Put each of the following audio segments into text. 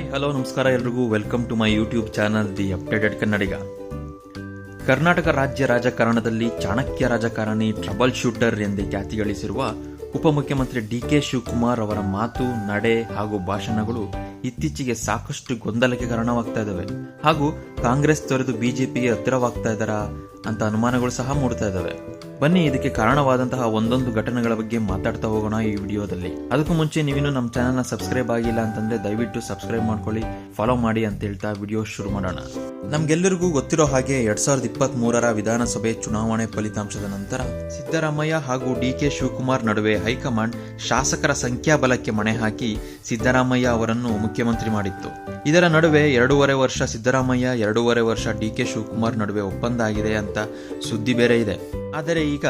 Hi hello ನಮಸ್ಕಾರ ಎಲ್ರಿಗೂ welcome to my YouTube channel the updated Kannadiga. Karnataka ರಾಜ್ಯ ರಾಜಕಾರಣದಲ್ಲಿ ಚಾಣಕ್ಯ ರಾಜಕಾರಣಿ, ಟ್ರಬಲ್ ಶೂಟರ್ ಎಂದೇ ಖ್ಯಾತಿ ಗಳಿಸಿರುವ ಉಪಮುಖ್ಯಮಂತ್ರಿ ಡಿಕೆ ಶಿವಕುಮಾರ್ ಅವರ ಮಾತು, ನಡೆ ಹಾಗೂ ಭಾಷಣಗಳು ಇತ್ತೀಚೆಗೆ ಸಾಕಷ್ಟು ಗೊಂದಲಕ್ಕೆ ಕಾರಣವಾಗ್ತಾ ಇದ್ದಾವೆ ಹಾಗೂ ಕಾಂಗ್ರೆಸ್ ತೊರೆದು ಬಿಜೆಪಿಗೆ ಹತ್ತಿರವಾಗ್ತಾ ಇದ್ದಾರಾ ಅಂತ ಅನುಮಾನಗಳು ಸಹ ಮೂಡ್ತಾ ಇದ್ದಾವೆ. ಬನ್ನಿ ಇದಕ್ಕೆ ಕಾರಣವಾದಂತಹ ಒಂದೊಂದು ಘಟನೆಗಳ ಬಗ್ಗೆ ಮಾತಾಡ್ತಾ ಹೋಗೋಣ ಈ ವಿಡಿಯೋದಲ್ಲಿ. ಅದಕ್ಕೂ ಮುಂಚೆ ನೀವಿನ್ನು ನಮ್ಮ ಚಾನಲ್ನ ಸಬ್ಸ್ಕ್ರೈಬ್ ಆಗಿಲ್ಲ ಅಂತಂದ್ರೆ ದಯವಿಟ್ಟು ಸಬ್ಸ್ಕ್ರೈಬ್ ಮಾಡ್ಕೊಳ್ಳಿ, ಫಾಲೋ ಮಾಡಿ ಅಂತ ಹೇಳ್ತಾ ವಿಡಿಯೋ ಶುರು ಮಾಡೋಣ. ನಮ್ಗೆಲ್ಲರಿಗೂ ಗೊತ್ತಿರೋ ಹಾಗೆ 2023ರ ವಿಧಾನಸಭೆ ಚುನಾವಣೆ ಫಲಿತಾಂಶದ ನಂತರ ಸಿದ್ದರಾಮಯ್ಯ ಹಾಗೂ ಡಿಕೆ ಶಿವಕುಮಾರ್ ನಡುವೆ ಹೈಕಮಾಂಡ್ ಶಾಸಕರ ಸಂಖ್ಯಾಬಲಕ್ಕೆ ಮಣೆ ಹಾಕಿ ಸಿದ್ದರಾಮಯ್ಯ ಅವರನ್ನು ಮುಖ್ಯಮಂತ್ರಿ ಮಾಡಿತ್ತು. ಇದರ ನಡುವೆ 2.5 ವರ್ಷ ಸಿದ್ದರಾಮಯ್ಯ, 2.5 ವರ್ಷ ಡಿಕೆ ಶಿವಕುಮಾರ್ ನಡುವೆ ಒಪ್ಪಂದ ಆಗಿದೆ ಅಂತ ಸುದ್ದಿ ಬೇರೆ ಇದೆ. ಆದರೆ ಈಗ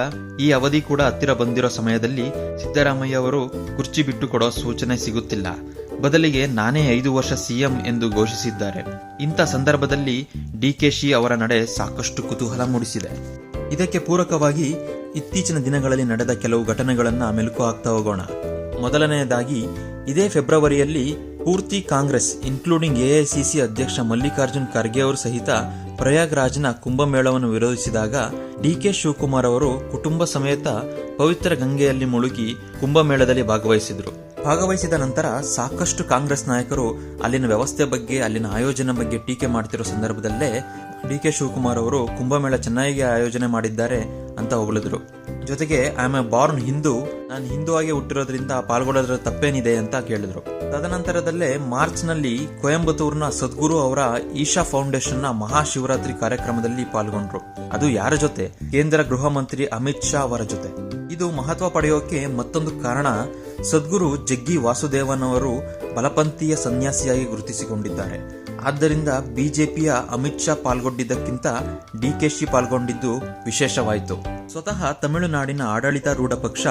ಈ ಅವಧಿ ಕೂಡ ಹತ್ತಿರ ಬಂದಿರೋ ಸಮಯದಲ್ಲಿ ಸಿದ್ದರಾಮಯ್ಯ ಅವರು ಕುರ್ಚಿ ಬಿಟ್ಟು ಕೊಡೋ ಸೂಚನೆ ಸಿಗುತ್ತಿಲ್ಲ. ಬದಲಿಗೆ ನಾನೇ 5 ವರ್ಷ ಸಿಎಂ ಎಂದು ಘೋಷಿಸಿದ್ದಾರೆ. ಇಂಥ ಸಂದರ್ಭದಲ್ಲಿ ಡಿಕೆಶಿ ಅವರ ನಡೆ ಸಾಕಷ್ಟು ಕುತೂಹಲ ಮೂಡಿಸಿದೆ. ಇದಕ್ಕೆ ಪೂರಕವಾಗಿ ಇತ್ತೀಚಿನ ದಿನಗಳಲ್ಲಿ ನಡೆದ ಕೆಲವು ಘಟನೆಗಳನ್ನ ಮೆಲುಕು ಹಾಕ್ತಾ ಹೋಗೋಣ. ಮೊದಲನೆಯದಾಗಿ, ಇದೇ ಫೆಬ್ರವರಿಯಲ್ಲಿ ಪೂರ್ತಿ ಕಾಂಗ್ರೆಸ್ ಇನ್ಕ್ಲೂಡಿಂಗ್ ಎಐಸಿಸಿ ಅಧ್ಯಕ್ಷ ಮಲ್ಲಿಕಾರ್ಜುನ್ ಖರ್ಗೆ ಅವರು ಸಹಿತ ಪ್ರಯಾಗ್ರಾಜ್ನ ಕುಂಭಮೇಳವನ್ನು ವಿರೋಧಿಸಿದಾಗ ಡಿಕೆ ಶಿವಕುಮಾರ್ ಅವರು ಕುಟುಂಬ ಸಮೇತ ಪವಿತ್ರ ಗಂಗೆಯಲ್ಲಿ ಮುಳುಗಿ ಕುಂಭಮೇಳದಲ್ಲಿ ಭಾಗವಹಿಸಿದ ನಂತರ ಸಾಕಷ್ಟು ಕಾಂಗ್ರೆಸ್ ನಾಯಕರು ಅಲ್ಲಿನ ವ್ಯವಸ್ಥೆ ಬಗ್ಗೆ, ಅಲ್ಲಿನ ಆಯೋಜನೆ ಬಗ್ಗೆ ಟೀಕೆ ಮಾಡ್ತಿರೋ ಸಂದರ್ಭದಲ್ಲೇ ಡಿಕೆ ಶಿವಕುಮಾರ್ ಅವರು ಕುಂಭಮೇಳ ಚೆನ್ನಾಗಿ ಆಯೋಜನೆ ಮಾಡಿದ್ದಾರೆ ಅಂತ ಹೊಗಳಿದ್ರು. ಜೊತೆಗೆ I am A Born Hindu, ನಾನು ಹಿಂದೂ ಆಗಿ ಹುಟ್ಟಿರೋದ್ರಿಂದ ಪಾಲ್ಗೊಳ್ಳೋದ್ರ ತಪ್ಪೇನಿದೆ ಅಂತ ಕೇಳಿದ್ರು. ತದನಂತರದಲ್ಲೇ ಮಾರ್ಚ್ ನಲ್ಲಿ ಕೊಯಂಬತ್ತೂರ್ನ ಸದ್ಗುರು ಅವರ ಈಶಾ ಫೌಂಡೇಶನ್ ನ ಮಹಾಶಿವರಾತ್ರಿ ಕಾರ್ಯಕ್ರಮದಲ್ಲಿ ಪಾಲ್ಗೊಂಡ್ರು. ಅದು ಯಾರ ಜೊತೆ? ಕೇಂದ್ರ ಗೃಹ ಮಂತ್ರಿ ಅಮಿತ್ ಶಾ ಅವರ ಜೊತೆ. ಇದು ಮಹತ್ವ ಪಡೆಯೋಕೆ ಮತ್ತೊಂದು ಕಾರಣ, ಸದ್ಗುರು ಜಗ್ಗಿ ವಾಸುದೇವನ್ ಅವರು ಬಲಪಂಥೀಯ ಸನ್ಯಾಸಿಯಾಗಿ ಗುರುತಿಸಿಕೊಂಡಿದ್ದಾರೆ. ಆದ್ದರಿಂದ ಬಿಜೆಪಿಯ ಅಮಿತ್ ಶಾ ಪಾಲ್ಗೊಂಡಿದ್ದಕ್ಕಿಂತ ಡಿಕೆಶಿ ಪಾಲ್ಗೊಂಡಿದ್ದು ವಿಶೇಷವಾಯಿತು. ಸ್ವತಃ ತಮಿಳುನಾಡಿನ ಆಡಳಿತಾರೂಢ ಪಕ್ಷ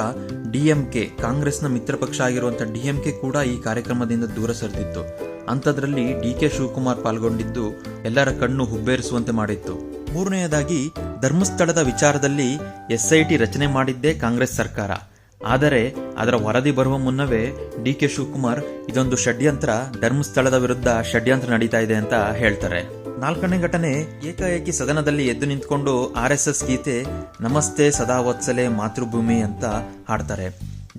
ಡಿಎಂಕೆ, ಕಾಂಗ್ರೆಸ್ನ ಮಿತ್ರ ಪಕ್ಷ ಆಗಿರುವಂತಹ ಡಿಎಂಕೆ ಕೂಡ ಈ ಕಾರ್ಯಕ್ರಮದಿಂದ ದೂರ ಸರಿದಿತ್ತು. ಅಂಥದ್ರಲ್ಲಿ ಡಿಕೆ ಶಿವಕುಮಾರ್ ಪಾಲ್ಗೊಂಡಿದ್ದು ಎಲ್ಲರ ಕಣ್ಣು ಹುಬ್ಬೇರಿಸುವಂತೆ ಮಾಡಿತ್ತು. ಮೂರನೆಯದಾಗಿ, ಧರ್ಮಸ್ಥಳದ ವಿಚಾರದಲ್ಲಿ ಎಸ್ಐಟಿ ರಚನೆ ಮಾಡಿದ್ದೇ ಕಾಂಗ್ರೆಸ್ ಸರ್ಕಾರ. ಆದರೆ ಅದರ ವರದಿ ಬರುವ ಮುನ್ನವೇ ಡಿಕೆ ಶಿವಕುಮಾರ್ ಇದೊಂದು ಷಡ್ಯಂತ್ರ, ಧರ್ಮಸ್ಥಳದ ವಿರುದ್ಧ ಷಡ್ಯಂತ್ರ ನಡೀತಾ ಇದೆ ಅಂತ ಹೇಳ್ತಾರೆ. ನಾಲ್ಕನೇ ಘಟನೆ, ಏಕಾಏಕಿ ಸದನದಲ್ಲಿ ಎದ್ದು ನಿಂತ್ಕೊಂಡು RSS ಗೀತೆ ನಮಸ್ತೆ ಸದಾ ವತ್ಸಲೆ ಮಾತೃಭೂಮಿ ಅಂತ ಹಾಡ್ತಾರೆ.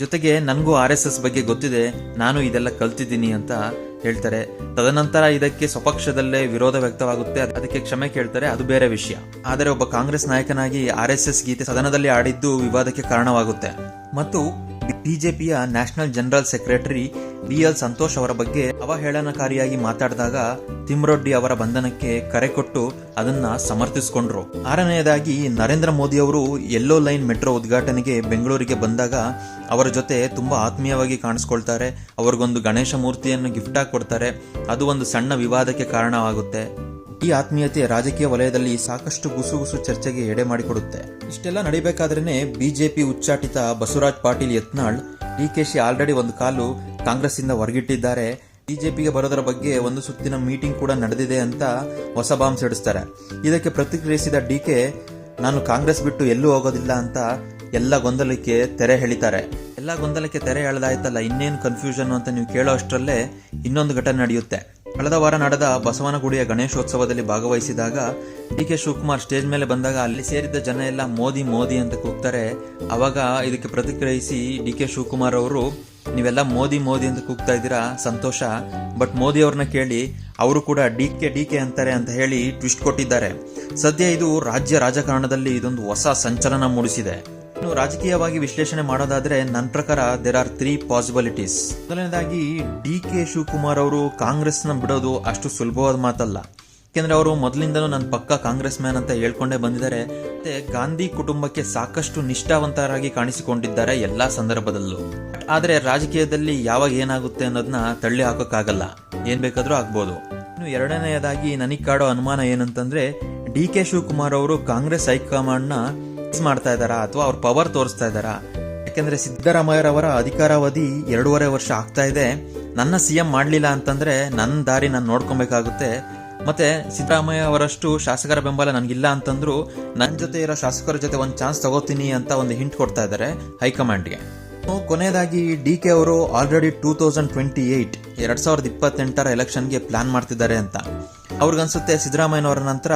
ಜೊತೆಗೆ ನನಗೂ RSS ಬಗ್ಗೆ ಗೊತ್ತಿದೆ, ನಾನು ಇದೆಲ್ಲ ಕಲ್ತಿದ್ದೀನಿ ಅಂತ ಹೇಳ್ತಾರೆ. ತದನಂತರ ಇದಕ್ಕೆ ಸ್ವಪಕ್ಷದಲ್ಲೇ ವಿರೋಧ ವ್ಯಕ್ತವಾಗುತ್ತೆ, ಅದಕ್ಕೆ ಕ್ಷಮೆ ಕೇಳ್ತಾರೆ, ಅದು ಬೇರೆ ವಿಷಯ. ಆದರೆ ಒಬ್ಬ ಕಾಂಗ್ರೆಸ್ ನಾಯಕನಾಗಿ RSS ಗೀತೆ ಸದನದಲ್ಲಿ ಆಡಿದ್ದು ವಿವಾದಕ್ಕೆ ಕಾರಣವಾಗುತ್ತೆ. ಮತ್ತು ಬಿಜೆಪಿಯ national general secretary BL Santosh ಅವರ ಬಗ್ಗೆ ಅವಹೇಳನಕಾರಿಯಾಗಿ ಮಾತಾಡಿದಾಗ ತಿಮ್ರೊಡ್ಡಿ ಅವರ ಬಂಧನಕ್ಕೆ ಕರೆ ಕೊಟ್ಟು ಅದನ್ನ ಸಮರ್ಥಿಸಿಕೊಂಡ್ರು. ಆರನೆಯದಾಗಿ, ನರೇಂದ್ರ ಮೋದಿ ಅವರು ಯೆಲ್ಲೋ ಲೈನ್ ಮೆಟ್ರೋ ಉದ್ಘಾಟನೆಗೆ ಬೆಂಗಳೂರಿಗೆ ಬಂದಾಗ ಅವರ ಜೊತೆ ತುಂಬಾ ಆತ್ಮೀಯವಾಗಿ ಕಾಣಿಸ್ಕೊಳ್ತಾರೆ. ಅವ್ರಿಗೊಂದು ಗಣೇಶ ಮೂರ್ತಿಯನ್ನು ಗಿಫ್ಟ್ ಆಗಿ ಕೊಡ್ತಾರೆ. ಅದು ಒಂದು ಸಣ್ಣ ವಿವಾದಕ್ಕೆ ಕಾರಣವಾಗುತ್ತೆ. ಈ ಆತ್ಮೀಯತೆ ರಾಜಕೀಯ ವಲಯದಲ್ಲಿ ಸಾಕಷ್ಟು ಗುಸುಗುಸು ಚರ್ಚೆಗೆ ಎಡೆ ಮಾಡಿಕೊಡುತ್ತೆ. ಇಷ್ಟೆಲ್ಲ ನಡೀಬೇಕಾದ್ರೇನೆ ಬಿಜೆಪಿ ಉಚ್ಚಾಟಿತ ಬಸವರಾಜ್ ಪಾಟೀಲ್ ಯತ್ನಾಳ್, ಡಿಕೆಶಿ ಆಲ್ರೆಡಿ ಒಂದು ಕಾಲು ಕಾಂಗ್ರೆಸ್ ಇಂದ ಹೊರಗಿಟ್ಟಿದ್ದಾರೆ, ಬಿಜೆಪಿಗೆ ಬರೋದರ ಬಗ್ಗೆ ಒಂದು ಸುತ್ತಿನ ಮೀಟಿಂಗ್ ಕೂಡ ನಡೆದಿದೆ ಅಂತ ಹೊಸ ಬಾಂಬ್ ಸಿಡಿಸ್ತಾರೆ. ಇದಕ್ಕೆ ಪ್ರತಿಕ್ರಿಯಿಸಿದ ಡಿಕೆ, ನಾನು ಕಾಂಗ್ರೆಸ್ ಬಿಟ್ಟು ಎಲ್ಲೂ ಹೋಗೋದಿಲ್ಲ ಅಂತ ಎಲ್ಲ ಗೊಂದಲಕ್ಕೆ ತೆರೆ ಎಳಿತಾರೆ. ಎಲ್ಲ ಗೊಂದಲಕ್ಕೆ ತೆರೆ ಎಳೆದಾಯ್ತಲ್ಲ, ಇನ್ನೇನು ಕನ್ಫ್ಯೂಷನ್ ಅಂತ ನೀವು ಕೇಳೋ ಅಷ್ಟರಲ್ಲೇ ಇನ್ನೊಂದು ಘಟನೆ ನಡೆಯುತ್ತೆ. ಕಳೆದ ವಾರ ನಡೆದ ಬಸವನಗುಡಿಯ ಗಣೇಶೋತ್ಸವದಲ್ಲಿ ಭಾಗವಹಿಸಿದಾಗ ಡಿಕೆ ಶಿವಕುಮಾರ್ ಸ್ಟೇಜ್ ಮೇಲೆ ಬಂದಾಗ ಅಲ್ಲಿ ಸೇರಿದ್ದ ಜನ ಎಲ್ಲ ಮೋದಿ ಮೋದಿ ಅಂತ ಕೂಗ್ತಾರೆ. ಅವಾಗ ಇದಕ್ಕೆ ಪ್ರತಿಕ್ರಿಯಿಸಿ ಡಿಕೆ ಶಿವಕುಮಾರ್ ಅವರು, ನೀವೆಲ್ಲ ಮೋದಿ ಮೋದಿ ಅಂತ ಕೂಗ್ತಾ ಇದ್ದೀರಾ, ಸಂತೋಷ, ಬಟ್ ಮೋದಿ ಅವ್ರನ್ನ ಕೇಳಿ, ಅವರು ಕೂಡ ಡಿಕೆ ಅಂತಾರೆ ಅಂತ ಹೇಳಿ ಟ್ವಿಸ್ಟ್ ಕೊಟ್ಟಿದ್ದಾರೆ. ಸದ್ಯ ಇದು ರಾಜ್ಯ ರಾಜಕಾರಣದಲ್ಲಿ ಇದೊಂದು ಹೊಸ ಸಂಚಲನ ಮೂಡಿಸಿದೆ. ಇನ್ನು ರಾಜಕೀಯವಾಗಿ ವಿಶ್ಲೇಷಣೆ ಮಾಡೋದಾದ್ರೆ ನನ್ನ ಪ್ರಕಾರ ದೇರ್ ಆರ್ 3 ಪಾಸಿಬಿಲಿಟೀಸ್. ಮೊದಲನೇದಾಗಿ, ಡಿಕೆ ಶಿವಕುಮಾರ್ ಅವರು ಕಾಂಗ್ರೆಸ್ನ ಬಿಡೋದು ಅಷ್ಟು ಸುಲಭವಾದ ಮಾತಲ್ಲ. ಯಾಕೆಂದ್ರೆ ಅವರು ಮೊದಲಿಂದನೂ ನನ್ನ ಪಕ್ಕ ಕಾಂಗ್ರೆಸ್ ಮ್ಯಾನ್ ಅಂತ ಹೇಳ್ಕೊಂಡೇ ಬಂದಿದ್ದಾರೆ. ಮತ್ತೆ ಗಾಂಧಿ ಕುಟುಂಬಕ್ಕೆ ಸಾಕಷ್ಟು ನಿಷ್ಠಾವಂತರಾಗಿ ಕಾಣಿಸಿಕೊಂಡಿದ್ದಾರೆ ಎಲ್ಲಾ ಸಂದರ್ಭದಲ್ಲೂ. ಆದ್ರೆ ರಾಜಕೀಯದಲ್ಲಿ ಯಾವಾಗ ಏನಾಗುತ್ತೆ ಅನ್ನೋದನ್ನ ತಳ್ಳಿ ಹಾಕೋಕ್ಕಾಗಲ್ಲ, ಏನ್ ಬೇಕಾದ್ರೂ ಆಗ್ಬೋದು. ಇನ್ನು ಎರಡನೆಯದಾಗಿ, ನನಗೆ ಕಾಡೋ ಅನುಮಾನ ಏನಂತಂದ್ರೆ, ಡಿಕೆ ಶಿವಕುಮಾರ್ ಅವರು ಕಾಂಗ್ರೆಸ್ ಹೈಕಮಾಂಡ್ ನ ಮಾಡ್ತಾ ಇದ್ದಾರಾ ಅಥವಾ ಅವ್ರ ಪವರ್ ತೋರಿಸ್ತಾ ಇದ್ದಾರಾ? ಯಾಕೆಂದ್ರೆ ಸಿದ್ದರಾಮಯ್ಯರವರ ಅಧಿಕಾರಾವಧಿ 2.5 ವರ್ಷ ಆಗ್ತಾ ಇದೆ. ನನ್ನ ಸಿಎಂ ಮಾಡ್ಲಿಲ್ಲ ಅಂತಂದ್ರೆ ನನ್ನ ದಾರಿ ನಾನು ನೋಡ್ಕೊಬೇಕಾಗುತ್ತೆ. ಮತ್ತೆ ಸಿದ್ದರಾಮಯ್ಯ ಅವರಷ್ಟು ಶಾಸಕರ ಬೆಂಬಲ ನನಗಿಲ್ಲ ಅಂತಂದ್ರು ನನ್ನ ಜೊತೆ ಇರೋ ಶಾಸಕರ ಜೊತೆ ಒಂದು ಚಾನ್ಸ್ ತಗೋತೀನಿ ಅಂತ ಒಂದು ಹಿಂಟ್ ಕೊಡ್ತಾ ಇದ್ದಾರೆ ಹೈಕಮಾಂಡ್ಗೆ. ಕೊನೆಯದಾಗಿ DK ಅವರು ಆಲ್ರೆಡಿ 2028 ಎಲೆಕ್ಷನ್ಗೆ ಪ್ಲಾನ್ ಮಾಡ್ತಿದ್ದಾರೆ ಅಂತ. ಅವ್ರಿಗನ್ಸುತ್ತೆ ಸಿದ್ದರಾಮಯ್ಯನವರ ನಂತರ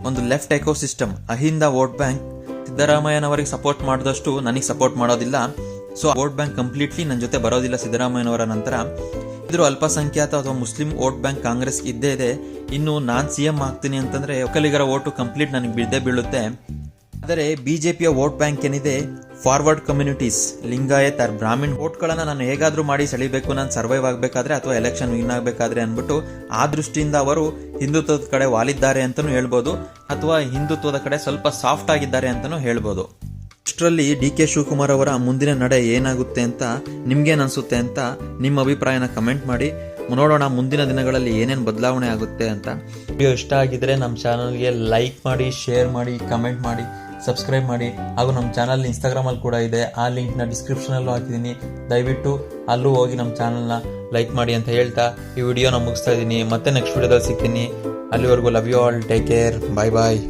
ಒಂದು left ecosystem, Ahinda vote bank ಸಿದ್ದರಾಮಯ್ಯನವರಿಗೆ ಸಪೋರ್ಟ್ ಮಾಡಿದಷ್ಟು ನನಗೆ ಸಪೋರ್ಟ್ ಮಾಡೋದಿಲ್ಲ. ಸೊ ವೋಟ್ ಬ್ಯಾಂಕ್ ಕಂಪ್ಲೀಟ್ಲಿ ನನ್ನ ಜೊತೆ ಬರೋದಿಲ್ಲ ಸಿದ್ದರಾಮಯ್ಯನವರ ನಂತರ. ಇದ್ರ ಅಲ್ಪಸಂಖ್ಯಾತ ಅಥವಾ ಮುಸ್ಲಿಂ ವೋಟ್ ಬ್ಯಾಂಕ್ ಕಾಂಗ್ರೆಸ್ ಇದ್ದೇ ಇದೆ. ಇನ್ನು ನಾನ್ CM ಆಗ್ತೀನಿ ಅಂತಂದ್ರೆ ಒಕ್ಕಲಿಗರ ವೋಟು ಕಂಪ್ಲೀಟ್ ನನಗೆ ಬಿಡದೆ ಬೀಳುತ್ತೆ. ಆದರೆ ಬಿಜೆಪಿಯ ವೋಟ್ ಬ್ಯಾಂಕ್ ಏನಿದೆ, forward communities, Lingayat or Brahmin ವೋಟ್ಗಳನ್ನ ನಾನು ಹೇಗಾದ್ರೂ ಮಾಡಿ ಸೆಳಿಬೇಕು, ನಾನು ಸರ್ವೈವ್ ಆಗಬೇಕಾದ್ರೆ ಅಥವಾ ಎಲೆಕ್ಷನ್ ವಿನ್ ಆಗಬೇಕಾದ್ರೆ ಅಂದ್ಬಿಟ್ಟು ಆ ದೃಷ್ಟಿಯಿಂದ ಅವರು ಹಿಂದುತ್ವದ ಕಡೆ ವಾಲಿದ್ದಾರೆ ಅಂತಲೂ ಹೇಳ್ಬೋದು, ಅಥವಾ ಹಿಂದುತ್ವದ ಕಡೆ ಸ್ವಲ್ಪ ಸಾಫ್ಟ್ ಆಗಿದ್ದಾರೆ ಅಂತಲೂ ಹೇಳ್ಬೋದು. ಇಷ್ಟರಲ್ಲಿ DK ಶಿವಕುಮಾರ್ ಅವರ ಮುಂದಿನ ನಡೆ ಏನಾಗುತ್ತೆ ಅಂತ ನಿಮ್ಗೇನ್ ಅನ್ಸುತ್ತೆ ಅಂತ ನಿಮ್ಮ ಅಭಿಪ್ರಾಯನ ಕಮೆಂಟ್ ಮಾಡಿ. ನೋಡೋಣ ಮುಂದಿನ ದಿನಗಳಲ್ಲಿ ಏನೇನು ಬದಲಾವಣೆ ಆಗುತ್ತೆ ಅಂತ. ವಿಡಿಯೋ ಇಷ್ಟ ಆಗಿದ್ರೆ ನಮ್ಮ ಚಾನಲ್ಗೆ ಲೈಕ್ ಮಾಡಿ, ಶೇರ್ ಮಾಡಿ, ಕಮೆಂಟ್ ಮಾಡಿ, ಸಬ್ಸ್ಕ್ರೈಬ್ ಮಾಡಿ. ಹಾಗೂ ನಮ್ಮ ಚಾನಲ್ ಇನ್ಸ್ಟಾಗ್ರಾಮಲ್ಲಿ ಕೂಡ ಇದೆ, ಆ ಲಿಂಕ್ನ ಡಿಸ್ಕ್ರಿಪ್ಷನಲ್ಲೂ ಹಾಕಿದ್ದೀನಿ. ದಯವಿಟ್ಟು ಅಲ್ಲೂ ಹೋಗಿ ನಮ್ಮ ಚಾನಲ್ನ ಲೈಕ್ ಮಾಡಿ ಅಂತ ಹೇಳ್ತಾ ಈ ವಿಡಿಯೋನ ಮುಗಿಸ್ತಾ ಇದ್ದೀನಿ. ಮತ್ತೆ ನೆಕ್ಸ್ಟ್ ವಿಡಿಯೋದಲ್ಲಿ ಸಿಗ್ತೀನಿ. ಅಲ್ಲಿವರೆಗೂ love you all, take care, bye bye.